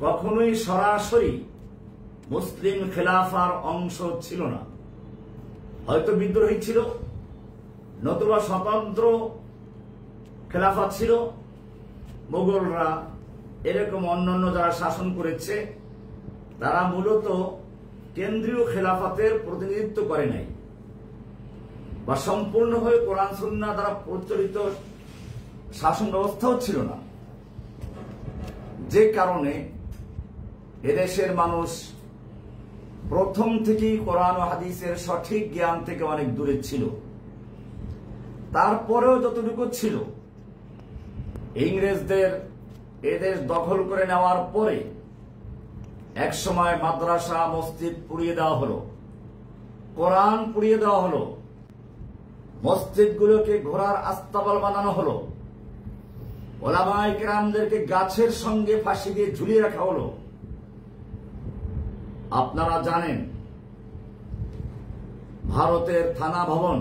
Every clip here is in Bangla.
কখনোই সরাসরি মুসলিম খেলাফার অংশ ছিল না। হয়তো বিদ্রোহী ছিল, নতুবা স্বতন্ত্র খেলাফা ছিল। মোগলরা এরকম অন্যান্য যারা শাসন করেছে তারা মূলত কেন্দ্রীয় খেলাফাতের প্রতিনিধিত্ব করে নাই, বা সম্পূর্ণভাবে কোরআন সুন্নাহ দ্বারা প্রচলিত শাসন ব্যবস্থাও ছিল না। যে কারণে এদেশের মানুষ প্রথম থেকেই কোরআন ও হাদিসের সঠিক জ্ঞান থেকে অনেক দূরে ছিল। তারপরেও যতটুকু ছিল, ইংরেজদের এদেশ দখল করে নেওয়ার পরে একসময় মাদ্রাসা মসজিদ পুড়িয়ে দেওয়া হলো, কোরআন পুড়িয়ে দেওয়া হলো, মসজিদগুলোকে ঘোড়ার আস্তাবল বানানো হলো, ওলামায়ে কেরামদেরকে গাছের সঙ্গে ফাঁসি দিয়ে ঝুলিয়ে রাখা হলো। আপনারা জানেন ভারতের থানা ভবন,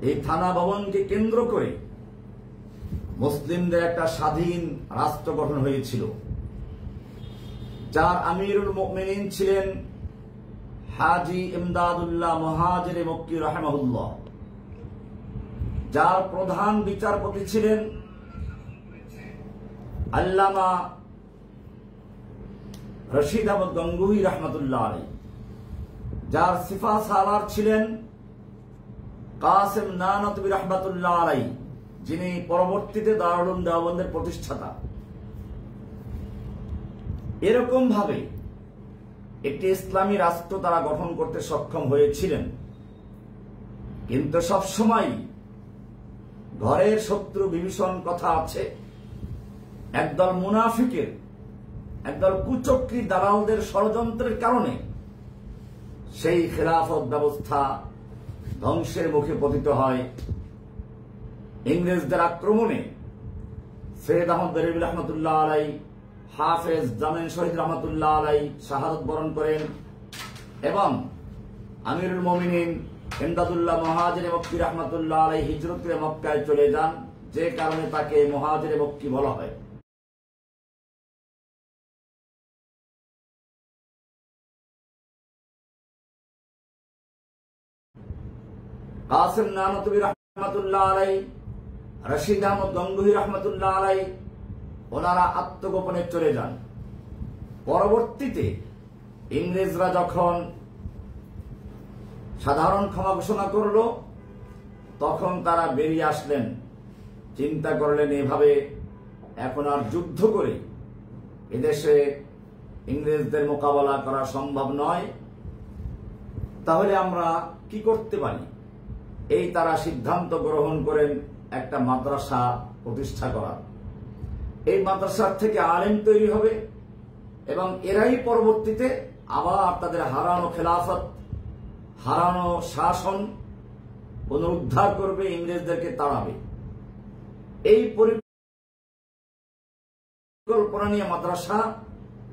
এই থানা ভবনকে কেন্দ্র করে মুসলিমদের একটা স্বাধীন রাষ্ট্র গঠন হয়েছিল, যার আমিরুল মুমিনিন ছিলেন হাজী ইমদাদুল্লাহ মুহাজিরে মক্কি রাহিমাহুল্লাহ, যার প্রধান বিচারপতি ছিলেন আল্লামা রশিদ আহমদ গঙ্গুহি রহমতুল্লাহ আলাইহি, যার সিফা সালার ছিলেন কাসেম নানতবী রহমতুল্লাহ আলাইহি, যিনি পরবর্তীতে দারুল উলুম দেওবন্দের প্রতিষ্ঠাতা। এরকম ভাবে একটি ইসলামী রাষ্ট্র তারা গঠন করতে সক্ষম হয়েছিলেন। কিন্তু সবসময় ঘরের শত্রু বিভীষণ কথা আছে, একদল মুনাফিকের, একদল কুচক্রী দালালদের ষড়যন্ত্রের কারণে সেই খেলাফত ব্যবস্থা ধ্বংসের মুখে পতিত হয়। ইংরেজদের আক্রমণে সৈয়দ আহমদ বেরেলভী রহমতুল্লাহ আলাইহি, হাফেজ জামিন শহীদ রহমতুল্লাহ আলাইহি শাহাদাত বরণ করেন এবং আমিরুল মুমিনিন ইমদাদুল্লাহ মুহাজিরে মক্কি রহমতুল্লাহ আলাইহি হিজরত করে মক্কায় চলে যান, যে কারণে তাকে মুহাজিরে মক্কি বলা হয়। কাসেম নানতবী রহমতুল্লাহ আলাইহি, রশিদ আহমদ গঙ্গুহি রহমতুল্লাহ আলাইহি ওনারা আত্মগোপনে চলে যান। পরবর্তীতে ইংরেজরা যখন সাধারণ ক্ষমা ঘোষণা করল, তখন তারা বেরিয়ে আসলেন, চিন্তা করলেন এভাবে এখন আর যুদ্ধ করে এদেশে ইংরেজদের মোকাবেলা করা সম্ভব নয়, তাহলে আমরা কি করতে পারি। এই তারা সিদ্ধান্ত গ্রহণ করেন একটা মাদ্রাসা প্রতিষ্ঠা করার। এই মাদ্রাসার থেকে আলেম তৈরি হবে এবং এরাই পরবর্তীতে আবার তাদের হারানো খেলাফত, হারানো শাসন পুনরুদ্ধার করবে, ইংরেজদেরকে তাড়াবে। এই পরিকল্পনা নিয়ে মাদ্রাসা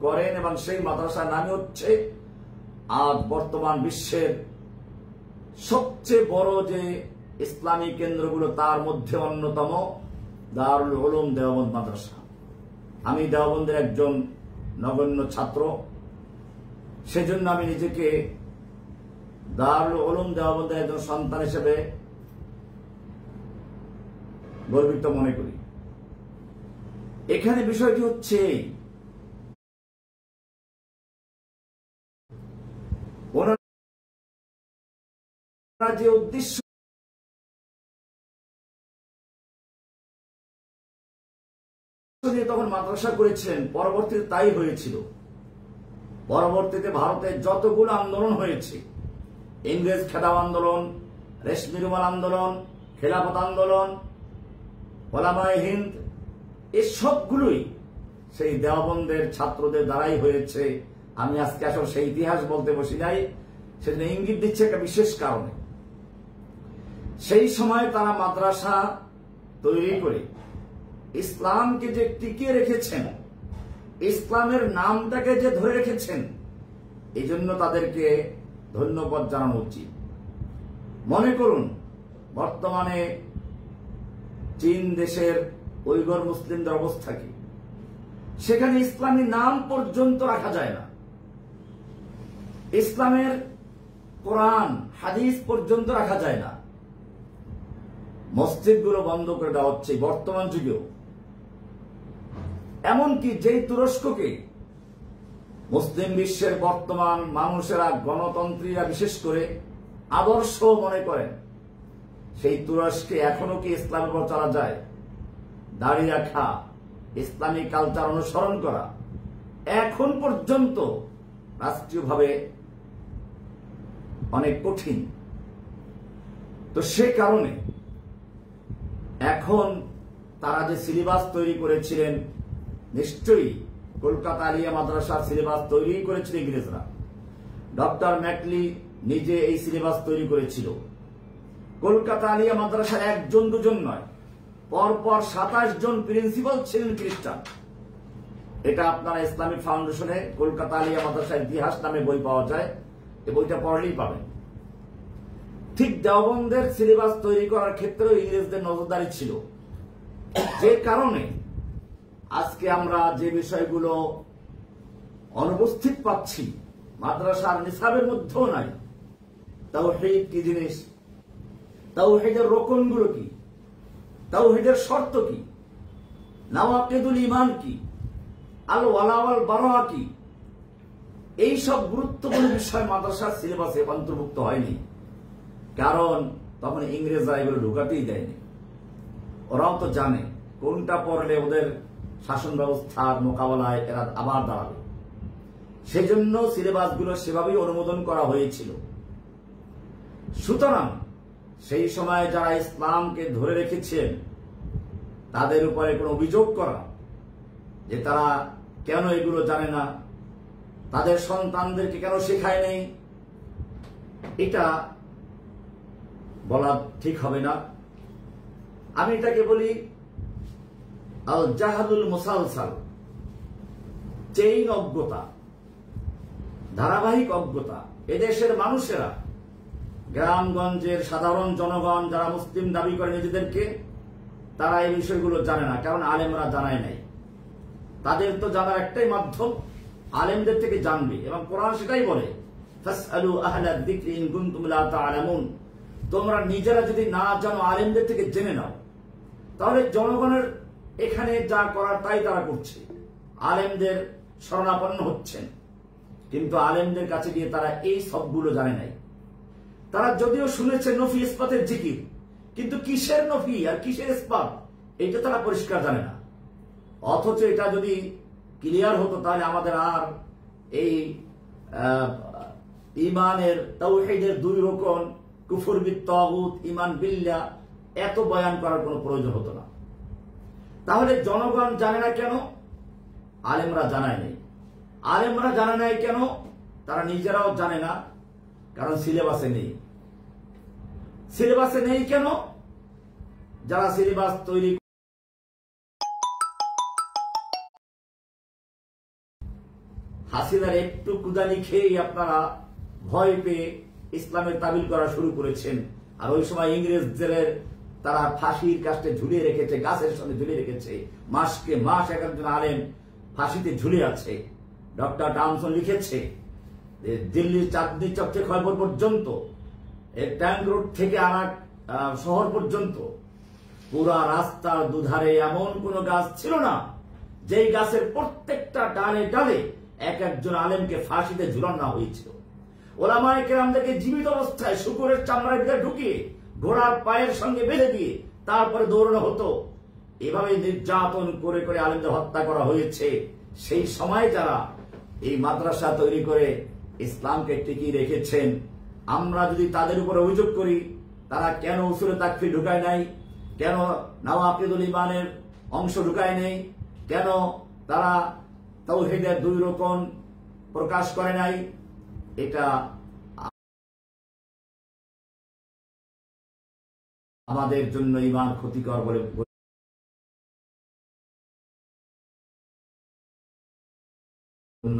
করেন এবং সেই মাদ্রাসার নামই হচ্ছে আজ বর্তমান বিশ্বের সবচেয়ে বড় যে ইসলামী কেন্দ্রগুলো তার মধ্যে অন্যতম দারুল উলুম দেওবন্দ মাদ্রাসা। আমি দেওবন্দের একজন নগণ্য ছাত্র, সেজন্য আমি নিজেকে দারুল উলুম দেওবন্দের একজন সন্তান হিসেবে গর্বিত মনে করি। এখানে বিষয়টি হচ্ছে ওনারা যে উদ্দেশ্য তখন মাদ্রাসা করেছিলেন, পরবর্তীতে তাই হয়েছিল। পরবর্তীতে ভারতে যতগুলো আন্দোলন হয়েছে, ইংরেজ খেদাও আন্দোলন, রেশমি রুমাল আন্দোলন, খেলাফত আন্দোলন, ওলামায়ে হিন্দ, এই সবগুলোই সেই দেওবন্দের ছাত্রদের দ্বারাই হয়েছে। আমি আজকে আসলে সেই ইতিহাস বলতে বসি নাই, সেজন্য ইঙ্গিত দিচ্ছে একটা বিশেষ কারণে। সেই সময় তারা মাদ্রাসা তৈরি করে ইসলামকে যে টিকিয়ে রেখেছেন, ইসলামের নামটাকে যে ধরে রেখেছেন, এই জন্য তাদেরকে ধন্যবাদ জানানো উচিত। মনে করুন বর্তমানে চীন দেশের উইগর মুসলিমদের অবস্থা কি। সেখানে ইসলামী নাম পর্যন্ত রাখা যায় না, ইসলামের কোরআন হাদিস পর্যন্ত রাখা যায় না। মসজিদগুলো বন্ধ করে দেওয়া হচ্ছে বর্তমান যুগেও। এমনকি যেই তুরস্ককে মুসলিম বিশ্বের বর্তমান মানুষেরা, গণতন্ত্রীরা বিশেষ করে আদর্শ মনে করেন, সেই তুরস্কে এখনো কি ইসলামের উপর চলা যায়? দাড়ি রাখা, ইসলামী কালচার অনুসরণ করা এখন পর্যন্ত রাষ্ট্রীয়ভাবে অনেক কঠিন। তো সে কারণে এখন তারা যে সিলেবাস তৈরি করেছিলেন, নিশ্চয়ই কলকাতা আলিয়া মাদ্রাসার সিলেবাস তৈরি করেছিল ইংরেজরা। ডক্টর ম্যাকলি নিজে এই সিলেবাস তৈরি করেছিল। কলকাতা আলিয়া মাদ্রাসার একজন দুজন নয়, পরপর 27 জন প্রিন্সিপাল ছিলেন খ্রিস্টান। এটা আপনারা ইসলামিক ফাউন্ডেশনে কলকাতা আলিয়া মাদ্রাসার ইতিহাস নামে বই পাওয়া যায়, এই বইটা পড়লেই পাবেন। ঠিক দেওবন্দের সিলেবাস তৈরি করার ক্ষেত্রেও ইংরেজদের নজরদারি ছিল, যে কারণে আজকে আমরা যে বিষয়গুলো অনুপস্থিত পাচ্ছি মাদ্রাসার নিসাবের মধ্যেও নাই। তাওহীদ কি জিনিস, তাওহীদের রকমগুলো কি, তাওহীদের শর্ত কি, নাওয়াকিদুল ঈমান কি, আল ওয়ালা ওয়াল বারাআ কি, এই সব গুরুত্বপূর্ণ বিষয় মাদ্রাসার সিলেবাসে অন্তর্ভুক্ত হয়নি। কারণ তখন ইংরেজরা এগুলো ঢুকাতেই দেয়নি। ওরাও তো জানে কোনটা পড়লে ওদের শাসন ব্যবস্থার মোকাবেলায় এরা আবার দাঁড়াবে। সেজন্য সিলেবাসগুলো সেভাবেই অনুমোদন করা হয়েছিল। সুতরাং সেই সময় যারা ইসলামকে ধরে রেখেছেন তাদের উপরে কোনো অভিযোগ করা যে তারা কেন এগুলো জানে না, তাদের সন্তানদেরকে কেন শেখায় নেই, এটা বলা ঠিক হবে না। আমি এটাকে বলি আল জাহালুল মুসালসাল, চেইন অজ্ঞতা, ধারাবাহিক অজ্ঞতা। এদেশের মানুষেরা, গ্রামগঞ্জের সাধারণ জনগণ যারা মুসলিম দাবি করে নিজেদেরকে, তারা এই বিষয়গুলো জানে না, কারণ আলেমরা জানায় নাই। তাদের তো জানার একটাই মাধ্যম, আলেমদের থেকে জানবে, এবং কোরআন সেটাই বলে, ফাসআলু আহলা যিকরি ইন কুনতুম লা তা'লামুন। তোমরা নিজেরা যদি না জানো আলেমদের থেকে জেনে নাও। তাহলে জনগণের এখানে যা করার তাই তারা করছে, আলেমদের শরণাপন্ন হচ্ছেন, কিন্তু আলেমদের কাছে গিয়ে তারা এই সবগুলো জানে নাই। তারা যদিও শুনেছে নফি ইসবাতের জিকির, কিন্তু কিসের নফি আর কিসের ইসবাত এটা তারা পরিষ্কার জানে না। অথচ এটা যদি ক্লিয়ার হতো তাহলে আমাদের আর এই ইমানের, তাওহীদের দুই রকম, কুফর বিত তাগুত, ঈমান বিল্লাহ, এত বয়ান করার কোনো প্রয়োজন হতো না। তাহলে জনগণ জানে না কেন? আলেমরা জানায় নেই। আলেমরা জানে নাই কেন? তারা নিজেরাও জানে না, কারণ সিলেবাসে নেই। সিলেবাসে নেই কেন? যারা সিলেবাস তৈরি, হাসিনার একটু কুদানি খেয়েই আপনারা ভয় পেয়ে ইসলামের তাবিল করা শুরু করেছেন। আর ওই সময় ইংরেজদের তারা ফাঁসির কাছে ঝুলিয়ে রেখেছে, গাছের সঙ্গে ঝুলিয়ে রেখেছে, মাসকে মাস এক একজন আলেম ফাঁসিতে ঝুলে আছে। ডক্টর টাউনসন লিখেছে দিল্লির চাঁদনি চক থেকে খয়বর পর্যন্ত, ট্যাঙ্ক রোড থেকে আর এক শহর পর্যন্ত পুরা রাস্তার দুধারে এমন কোন গাছ ছিল না যেই গাছের প্রত্যেকটা ডালে ডালে এক একজন আলেমকে ফাঁসিতে ঝুলানো হয়েছিল। ওলামায়ে কেরামদেরকে জীবিত অবস্থায় শুকরের চামড়ার ভিতরে ঢুকিয়ে ঘোড়ার পায়ের সঙ্গে বেঁধে দিয়ে তারপরে দৌড়ানো হতো। এভাবে নির্যাতন করে করে আলেমদের হত্যা করা হয়েছে। সেই সময় যারা এই মাদ্রাসা তৈরি করে ইসলামকে টিকিয়ে রেখেছেন, আমরা যদি তাদের উপর অভিযোগ করি তারা কেন উসুলে তাকফির ঢুকায় নাই, কেন নাওয়াকিদুল ঈমানের অংশ ঢুকায় নেই, কেন তারা তাওহীদের দুই রকম প্রকাশ করে নাই, এটা আমাদের জন্য ঈমান ক্ষতিকর বলে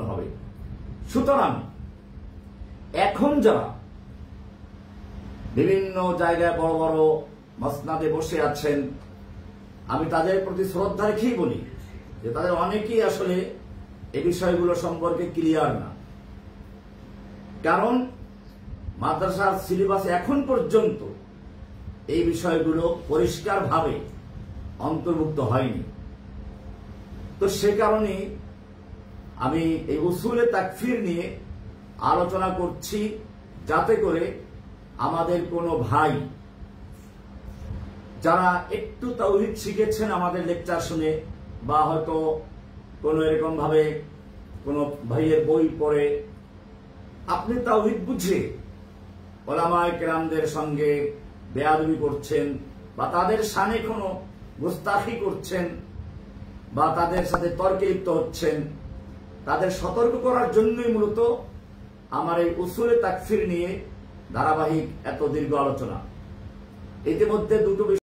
হবে। সুতরাং এখন যারা বিভিন্ন জায়গায় বড় বড় মসনাদে বসে আছেন, আমি তাদের প্রতি শ্রদ্ধা রেখেই বলি যে তাদের অনেকেই আসলে এই বিষয়গুলো সম্পর্কে ক্লিয়ার না। কারণ মাদ্রাসার সিলেবাসে এখন পর্যন্ত এই বিষয়গুলো পরিষ্কারভাবে অন্তর্ভুক্ত হয়নি। তো সে কারণে আমি এই উসুলে তাকফির নিয়ে আলোচনা করছি, যাতে করে আমাদের কোনো ভাই যারা একটু তাওহীদ শিখেছেন আমাদের লেকচার শুনে, বা হয়তো কোনো এরকম ভাবে কোনো ভাইয়ের বই পড়ে আপনি তাওহীদ বুঝে ওলামায়ে কেরামদের সঙ্গে বেয়াদবি করছেন, বা তাদের শানে কোনো গুস্তাখি করছেন, বা তাদের সাথে তর্কে লিপ্ত হচ্ছেন, তাদের সতর্ক করার জন্যই মূলত আমার এই উসুলে তাকফির নিয়ে ধারাবাহিক এত দীর্ঘ আলোচনা। ইতিমধ্যে দুটো